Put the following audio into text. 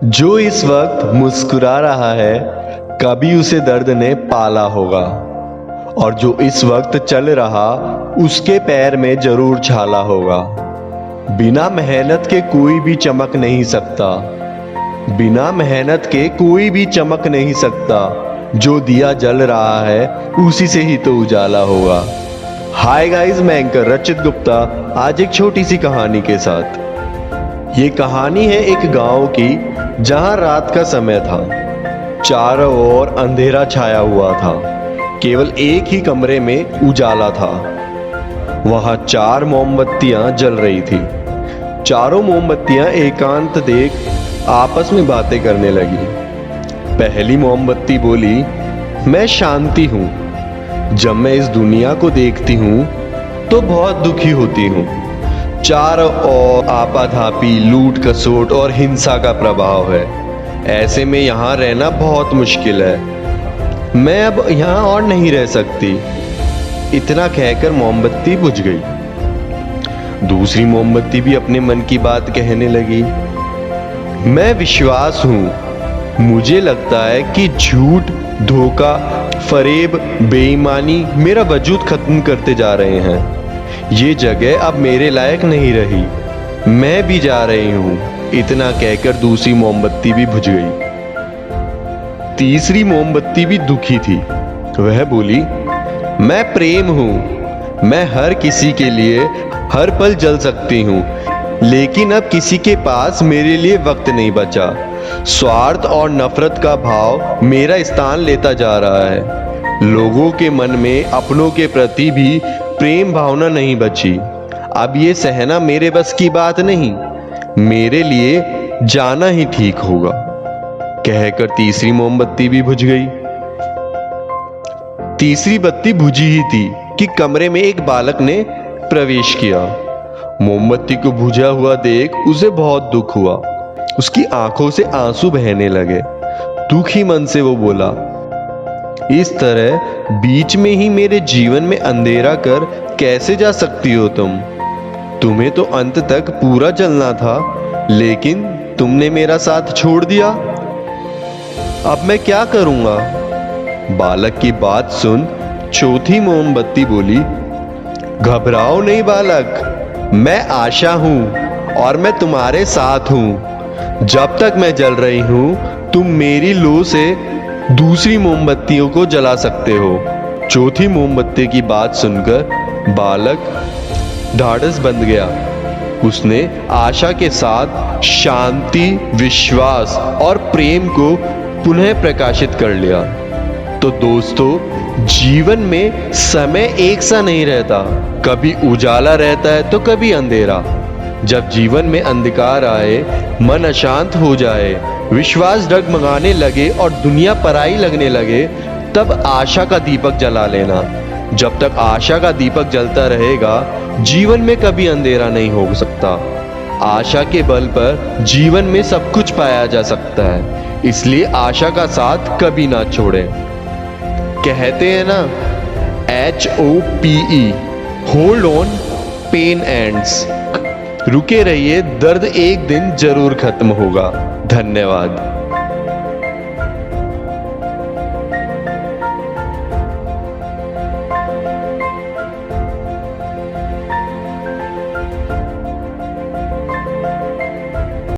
जो इस वक्त मुस्कुरा रहा है कभी उसे दर्द ने पाला होगा, और जो इस वक्त चल रहा उसके पैर में जरूर छाला होगा। बिना मेहनत के कोई भी चमक नहीं सकता, बिना मेहनत के कोई भी चमक नहीं सकता। जो दिया जल रहा है उसी से ही तो उजाला होगा। हाय गाइस, मैं एंकर रचित गुप्ता आज एक छोटी सी कहानी के साथ। ये कहानी है एक गांव की जहां रात का समय था। चारों ओर अंधेरा छाया हुआ था, केवल एक ही कमरे में उजाला था। वहां 4 मोमबत्तियां जल रही थी। चारों मोमबत्तियां एकांत देख आपस में बातें करने लगी। पहली मोमबत्ती बोली, मैं शांति हूं। जब मैं इस दुनिया को देखती हूं तो बहुत दुखी होती हूं। चारों ओर आपाधापी, लूट खसोट और हिंसा का प्रभाव है। ऐसे में यहां रहना बहुत मुश्किल है। मैं अब यहां और नहीं रह सकती। इतना कहकर मोमबत्ती बुझ गई। दूसरी मोमबत्ती भी अपने मन की बात कहने लगी। मैं विश्वास हूं। मुझे लगता है कि झूठ, धोखा, फरेब, बेईमानी मेरा वजूद खत्म करते जा रहे हैं। ये जगह अब मेरे लायक नहीं रही। मैं भी जा रही हूं। इतना कहकर दूसरी मोमबत्ती भी बुझ गई। तीसरी मोमबत्ती भी दुखी थी। वह बोली, मैं प्रेम हूं। मैं हर किसी के लिए हर पल जल सकती हूं, लेकिन अब किसी के पास मेरे लिए वक्त नहीं बचा। स्वार्थ और नफरत का भाव मेरा स्थान लेता जा रहा है। लोगों के मन में अपनों के प्रति भी प्रेम भावना नहीं बची। अब ये सहना मेरे बस की बात नहीं। मेरे लिए जाना ही ठीक होगा। कहकर तीसरी मोमबत्ती भी बुझ गई। तीसरी बत्ती बुझी ही थी कि कमरे में एक बालक ने प्रवेश किया। मोमबत्ती को बुझा हुआ देख उसे बहुत दुख हुआ। उसकी आंखों से आंसू बहने लगे। दुखी मन से वो बोला, इस तरह बीच में ही मेरे जीवन में अंधेरा कर कैसे जा सकती हो तुम? तुम्हें तो अंत तक पूरा जलना था, लेकिन तुमने मेरा साथ छोड़ दिया। अब मैं क्या करूंगा? बालक की बात सुन चौथी मोमबत्ती बोली, घबराओ नहीं बालक, मैं आशा हूं और मैं तुम्हारे साथ हूं। जब तक मैं जल रही हूं तुम मेरी लो से दूसरी मोमबत्तियों को जला सकते हो। चौथी मोमबत्ती की बात सुनकर बालक ढाढ़स बंध गया। उसने आशा के साथ शांति, विश्वास और प्रेम को पुनः प्रकाशित कर लिया। तो दोस्तों, जीवन में समय एक सा नहीं रहता। कभी उजाला रहता है तो कभी अंधेरा। जब जीवन में अंधकार आए, मन अशांत हो जाए, विश्वास डगमगाने लगे और दुनिया पराई लगने लगे, तब आशा का दीपक जला लेना। जब तक आशा का दीपक जलता रहेगा, जीवन में कभी अंधेरा नहीं हो सकता। आशा के बल पर जीवन में सब कुछ पाया जा सकता है। इसलिए आशा का साथ कभी ना छोड़ें। कहते हैं ना, HOPE, hold on, pain ends. रुके रहिए, दर्द एक दिन जरूर खत्म होगा। धन्यवाद।